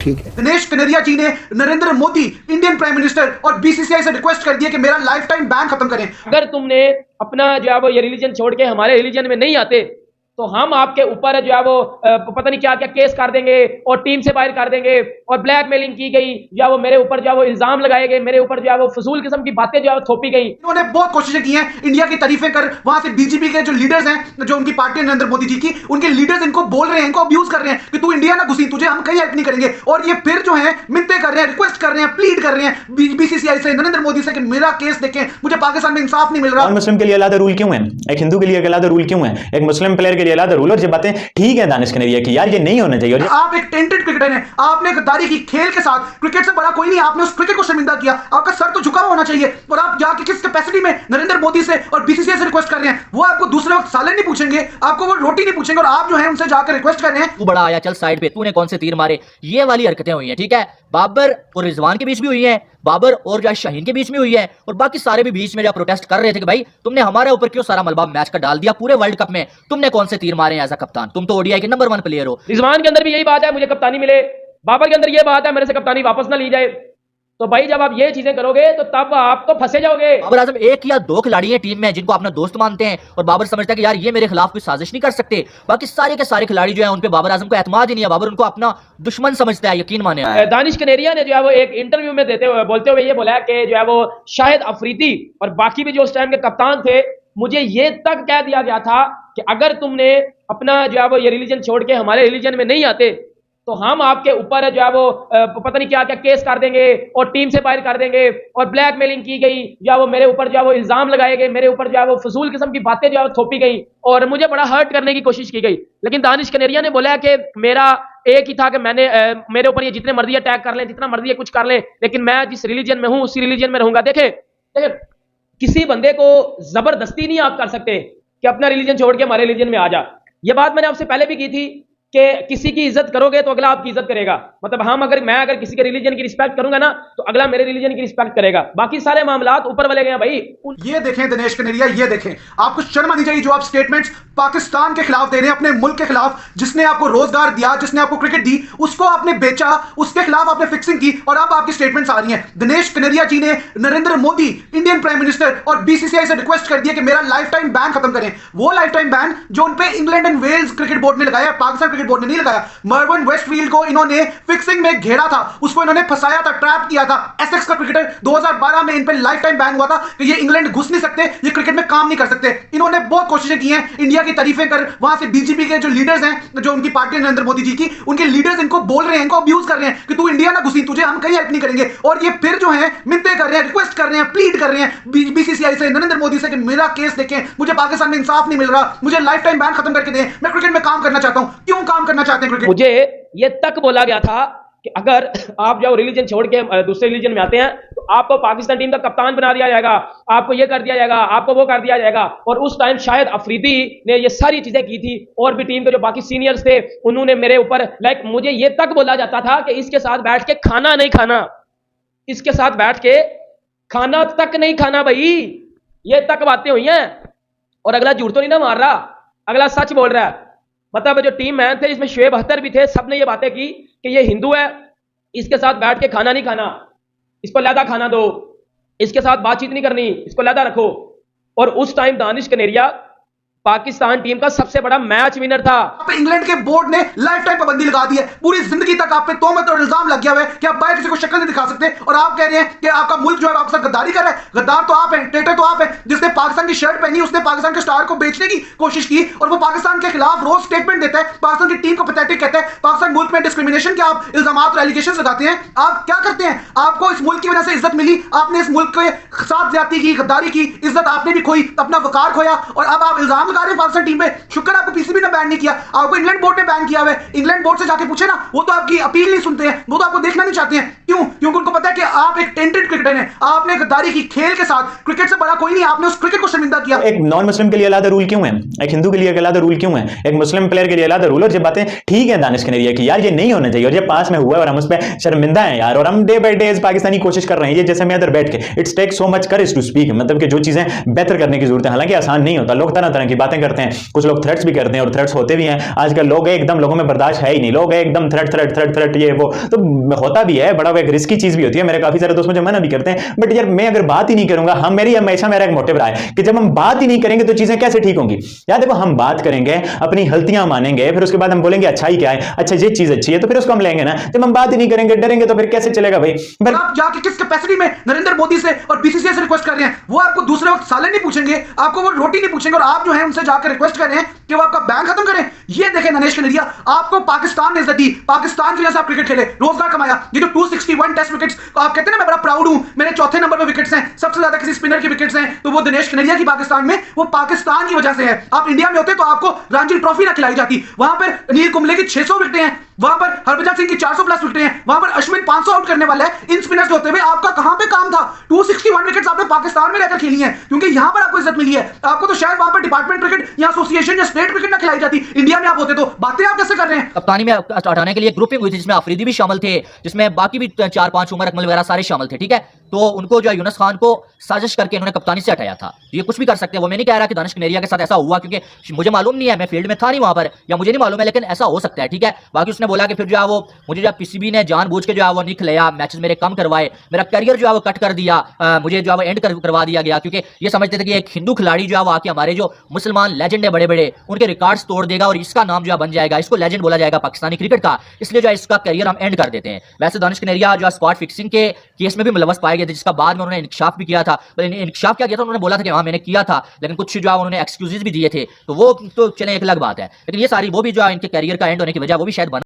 ठीक है। दिनेश कनेरिया जी ने Narendra Modi Indian prime minister और बीसीसीआई से रिक्वेस्ट कर दिया कि मेरा लाइफ टाइम बैन खत्म करें। अगर तुमने अपना जो है वो ये रिलीजन छोड़ के हमारे रिलीजन में नहीं आते तो हम आपके ऊपर जो है वो पता नहीं क्या क्या केस कर देंगे और टीम से बाहर कर देंगे और ब्लैकमेलिंग की गई, जो है वो मेरे ऊपर जो है वो इल्जाम लगाए गए, मेरे ऊपर जो है वो फजूल किस्म की बातें जो है थोपी गई। इन्होंने बहुत कोशिशें की हैं इंडिया की तारीफें कर, वहां से बीजेपी के जो लीडर्स हैं, जो उनकी पार्टी नरेंद्र मोदी जी की, उनके लीडर्स इनको बोल रहे हैं, इनको अब्यूज कर रहे हैं कि तू इंडिया ना घुसी, तुझे हम कहीं हेल्प नहीं करेंगे। और ये फिर जो है मिन्नतें कर रहे हैं, रिक्वेस्ट कर रहे हैं, प्लीड कर रहे हैं बीसीसीआई से, नरेंद्र मोदी से कि मेरा केस देखें, मुझे पाकिस्तान में इंसाफ नहीं मिल रहा। मुस्लिम के लिए अलग रूल क्यों है, एक हिंदू के लिए अलग रूल क्यों है, एक मुस्लिम प्लेयर के लिए अलग रूल? और ये बातें ठीक है दानिश कनेरिया की, यार ये नहीं होना चाहिए। आप एक टेंटेड क्रिकेटर हैं, आपने गद्दारी की खेल के साथ, क्रिकेट से बड़ा कोई नहीं, आपने उस क्रिकेट को शर्मिंदा किया, आपका सर तो झुका हुआ होना चाहिए। और आप जाके किस कैपेसिटी में नरेंद्र मोदी से और बीसीसीआई से रिक्वेस्ट कर रहे हैं? वो आपको दूसरे वक्त सालन नहीं पूछेंगे, आपको वो रोटी नहीं पूछेंगे, और आप जो है उनसे जाकर रिक्वेस्ट कर रहे हैं। तू बड़ा आया, चल साइड पे, तूने कौन से तीर मारे, ये वाली हरकतें हुई हैं, ठीक है। बाबर और रिजवान के बीच भी हुई हैं, बाबर और जो शाहीन के बीच में हुई है, और बाकी सारे भी बीच में जो प्रोटेस्ट कर रहे थे कि भाई तुमने हमारे ऊपर क्यों सारा मलबा मैच का डाल दिया, पूरे वर्ल्ड कप में तुमने कौन से तीर मारे हैं एज अ कप्तान, तुम तो ओडीआई के नंबर 1 प्लेयर हो। रिजवान के अंदर भी यही बात है, मुझे कप्तानी मिले, बाबर के अंदर यह बात है मेरे से कप्तानी वापस ना ली जाए। तो भाई जब आप ये चीजें करोगे तो तब आप तो फंसे जाओगे। बाबर आजम एक या दो खिलाड़ी हैं टीम में जिनको अपना दोस्त मानते हैं, और बाबर समझता है कि यार ये मेरे खिलाफ कोई साजिश नहीं कर सकते। बाकी सारे के सारे खिलाड़ी जो है उन पे बाबर आजम को एतमाद ही नहीं है, बाबर उनको अपना दुश्मन समझता है, यकीन माने। दानिश कनेरिया ने जो है वो एक इंटरव्यू में बोलते हुए ये बोला है कि जो है वो शाहिद अफरीदी और बाकी भी जो उस टाइम के कप्तान थे, मुझे ये तक कह दिया गया था कि अगर तुमने अपना जो है वो ये रिलीजन छोड़ के हमारे रिलीजन में नहीं आते तो हम आपके ऊपर जो है वो पता नहीं क्या क्या केस कर देंगे और टीम से बाहर कर देंगे और ब्लैकमेलिंग की गई, जो है वो मेरे ऊपर जो है वो इल्जाम लगाए गए, मेरे ऊपर जो है वो फजूल किस्म की बातें जो है थोपी गई और मुझे बड़ा हर्ट करने की कोशिश की गई। लेकिन दानिश कनेरिया ने बोला कि मेरा एक ही था कि मैंने मेरे ऊपर ये जितने मर्जी अटैक कर लें, जितना मर्जी कुछ कर लें, लेकिन मैं जिस रिलीजन में हूं उसी रिलीजन में रहूंगा। देखे किसी बंदे को जबरदस्ती नहीं आप कर सकते कि अपना रिलीजन छोड़ के हमारे रिलीजन में आ जा। ये बात मैंने आपसे पहले भी की थी कि किसी की इज्जत करोगे तो अगला आपकी इज्जत करेगा। मतलब मैं अगर किसी के रिलीजन की रिस्पेक्ट करूंगा ना तो अगला मेरे रिलीजन की रिस्पेक्ट करेगा। बाकी सारे मामलात ऊपर वाले गए भाई। ये देखें दिनेश कनेरिया, ये देखें, आपको शर्म आनी चाहिए जो आप स्टेटमेंट्स पाकिस्तान के खिलाफ दे रहे हैं, अपने मुल्क के खिलाफ। जिसने आपको रोजगार दिया, जिसने आपको क्रिकेट दी, उसको आपने बेचा, उसके खिलाफ आपने फिक्सिंग की, और अब आपकी स्टेटमेंट्स आ रही हैं। दिनेश कनेरिया जी ने Narendra Modi Indian prime minister और बीसीसीआई से रिक्वेस्ट कर दिया कि मेरा लाइफ टाइम बैन खत्म करें। वो लाइफ टाइम बैन जो उनपे England and Wales cricket board ने लगाया, पाकिस्तान क्रिकेट बोर्ड ने नहीं लगाया। मर्वन वेस्टफील्ड को इन्होंने फिक्सिंग में घेरा था, उसको इन्होंने फंसाया था, ट्रैप किया था। एसेक्स का क्रिकेटर 2012 में इन पे लाइफ टाइम बैन हुआ था कि ये इंग्लैंड घुस नहीं सकते, ये क्रिकेट में काम नहीं कर सकते। इन्होंने बहुत कोशिशें की हैं इंडिया की तारीफें कर, वहां से बीजेपी के जो लीडर्स हैं, जो उनकी पार्टी नरेंद्र मोदी जी की, उनके लीडर्स इनको बोल रहे हैं, इनको अब्यूज कर रहे हैं कि तू इंडिया ना घुसी, तुझे हम कहीं हेल्प नहीं करेंगे। और ये फिर जो है मिन्नतें कर रहे हैं, रिक्वेस्ट कर रहे हैं, प्लीड कर रहे हैं बीसीसीआई से, नरेंद्र मोदी से कि मेरा केस देखें, मुझे पाकिस्तान में इंसाफ नहीं मिल रहा, मुझे लाइफ टाइम बैन खत्म करके दें, मैं क्रिकेट में काम करना चाहता हूं। क्यों काम करना चाहते हैं क्रिकेट? मुझे ये तक बोला गया था कि अगर आप जो रिलीजन छोड़ के दूसरे रिलीजन में आते हैं तो आपको पाकिस्तान टीम का कप्तान बना दिया जाएगा, आपको ये कर दिया जाएगा, आपको वो कर दिया जाएगा। और उस टाइम शायद अफरीदी ने ये सारी चीजें की थी, और भी टीम के जो बाकी सीनियर्स थे उन्होंने मेरे ऊपर मुझे ये तक बोला जाता था कि इसके साथ बैठ के खाना नहीं खाना, इसके साथ बैठ के खाना तक नहीं खाना भाई। ये तक बातें हुई हैं, और अगला झूठ तो नहीं ना मार रहा, अगला सच बोल रहा है। मतलब जो टीम मैन थे जिसमें शुएब अख्तर भी थे, सबने ये बातें की कि ये हिंदू है, इसके साथ बैठ के खाना नहीं खाना, इसको लहदा खाना दो, इसके साथ बातचीत नहीं करनी, इसको लहदा रखो। और उस टाइम दानिश कनेरिया पाकिस्तान टीम का सबसे बड़ा मैच विनर था। इंग्लैंड के बोर्ड ने लाइफ टाइम पाबंदी लगा दी है, पूरी जिंदगी तक आप पे तोहमत और इल्जाम लग गया है कि आप बाहर किसी को शक्ल नहीं दिखा सकते, और आप कह रहे हैं कि आपका मुल्क जो है आपके साथ गद्दारी कर रहा है। गद्दार तो आप हैं, ट्रेटर तो आप हैं। जिसने पाकिस्तान की शर्ट पहनी, उसने पाकिस्तान के स्टार को बेचने की कोशिश की, और वो पाकिस्तान के खिलाफ रोज स्टेटमेंट देता है, पाकिस्तान की टीम को पैथेटिक कहता है, पाकिस्तान मुल्क में डिस्क्रिमिनेशन के आप इल्जामात और एलिगेशंस लगाते हैं। आप क्या करते हैं? आपको इस मुल्क की वजह से इज्जत मिली, आपने इस मुल्क के साथ ज्यादती की, गद्दारी की, इज्जत आपने भी खोई, अपना वकार खोया, और अब आप इल्जाम लगा रहे हैं पाकिस्तान टीम पे। शुक्र आपको पीसीबी ने बैन नहीं किया, आपको इंग्लैंड बोर्ड ने बैन किया है। इंग्लैंड बोर्ड से जाके पूछे ना, वो तो आपकी अपील नहीं सुनते हैं, वो तो आपको देखना नहीं चाहते हैं। क्यों? क्योंकि उनको पता है कि आप एक टेंटेड क्रिकेटर हैं, आपने गद्दारी की खेल के साथ, क्रिकेट से बड़ा कोई नहीं, आपने उस क्रिकेट को शर्मिंदा किया। एक नॉन मुस्लिम के लिए अलग रूल क्यों है, एक हिंदू के लिए अलग रूल क्यों है, एक मुस्लिम प्लेयर के लिए अलग रूल? और ये बातें ठीक है दानिश कनेरिया की, यार ये नहीं होना चाहिए, और ये पास में हुआ है और हम उस पर शर्मिंदा हैं यार। और हम डे बाय डे पाकिस्तानी कोशिश कर रहे हैं, ये जैसे मैं इधर बैठ के it's take so much courage to speak, मतलब कि जो चीजें बेहतर करने की जरूरत है, हालांकि आसान नहीं होता, लोग तरह तरह की बातें करते हैं, कुछ लोग थ्रेट्स भी करते हैं और थ्रेट्स होते भी हैं। आजकल लोग एकदम, लोगों में बर्दाश्त है ही नहीं, लोग एकदम थ्रेट ये वो, तो होता भी है, बड़ा एक रिस्की चीज भी होती है। मेरे काफी सारे दोस्त मुझे मना भी करते हैं, बट यार मैं अगर बात ही नहीं करूंगा, हम मेरी हमेशा मेरा एक मोटिव रहा है कि जब हम बात ही नहीं करेंगे तो चीजें कैसे ठीक होंगी। यार देखो, हम बात करेंगे, अपनी गलतियां मानेंगे, फिर उसके बाद हम बोलेंगे अच्छाई क्या है, अच्छा ये चीज अच्छी है, तो फिर उसको हम लेंगे ना। जब हम बात ही नहीं करेंगे, डरेंगे, तो फिर कैसे चलेगा भाई। और आप जाके किस कैपेसिटी में नरेंद्र मोदी से और बीसीसीआई से रिक्वेस्ट कर रहे हैं? वो आपको दूसरे वक्त साले नहीं पूछेंगे, आपको वो रोटी नहीं पूछेंगे, और आप जो है उनसे जाकर रिक्वेस्ट कर रहे हैं कि वो आपका बैन खत्म करें। ये देखें नरेश कनेरिया, आपको पाकिस्तान ने इज्जत दी, पाकिस्तान की वजह से आप क्रिकेट खेले, रोजगार कमाया। ये जो 261 टेस्ट विकेट्स आप कहते हैं ना, मैं बड़ा प्राउड हूं, मेरे चौथे नंबर पे विकेट्स हैं, सबसे ज्यादा किसी स्पिनर की विकेट्स हैं, तो वो दिनेश कनेरिया की पाकिस्तान में, वो पाकिस्तान की वजह से है। आप इंडिया में होते तो आपको रणजी ट्रॉफी ना खिलाई जाती। वहां पर अनिल कुंबले की 600 विकेटें हैं, वहां पर हरभजन सिंह की 400 प्लस विकेटें हैं, वहां पर अश्विन 500 आउट करने वाला है। इन स्पिनर्स होते हुए आपका कहां पे काम था? 261 विकेट्स आपने पाकिस्तान में रहकर खेली हैं, क्योंकि यहां पर आपको इज्जत मिली है। आपको तो शायद वहां पर डिपार्टमेंट क्रिकेट या एसोसिएशन या स्टेट क्रिकेट ना खिलाई जाती। इंडिया में आप होते तो बातें आप कैसे कर रहे हैं? कप्तानी में हटाने के लिए ग्रुपिंग हुई थी, जिसमें अफरीदी भी शामिल थे, जिसमें बाकी भी 4-5 उमर अकमल वगैरह सारे शामिल थे, ठीक है। तो उनको जो है यूनुस खान को साजिश करके इन्होंने कप्तानी से हटाया था। ये कुछ भी कर सकते हैं, वो मैं नहीं कह रहा कि दानिश कनेरिया के साथ ऐसा हुआ, क्योंकि मुझे मालूम नहीं है, मैं फील्ड में था नहीं वहां पर, या मुझे नहीं मालूम है, लेकिन ऐसा हो सकता है, ठीक है। बाकी उसने बोला कि फिर जो है वो मुझे जब पीसीबी ने जानबूझ के जो है वो नहीं खिलाया, मैचेस मेरे कम करवाए, मेरा करियर जो है वो कट कर दिया, मुझे जो है वो एंड करवा दिया गया, क्योंकि ये समझते थे कि एक हिंदू खिलाड़ी जो है वो आके हमारे जो मुसलमान लेजेंड है बड़े बड़े, उनके रिकॉर्ड्स तोड़ देगा और इसका नाम जो है बन जाएगा, इसको लेजेंड बोला जाएगा पाकिस्तानी क्रिकेट का, इसलिए जो है इसका करियर हम एंड कर देते हैं। वैसे दानिश कनेरिया जो है स्पॉट फिक्सिंग के केस में भी मुलव्वस पाए गए थे, जिसका बाद में उन्होंने इंकशाफ भी किया था। इंकशाफ क्या किया था, उन्होंने बोला था कि हाँ मैंने किया था, लेकिन कुछ जो है उन्होंने एक्सक्यूजेस भी दिए थे, तो वो तो चले एक अलग बात है। लेकिन ये सारी वो भी जो है इनके करियर का एंड होने की वजह वो भी शायद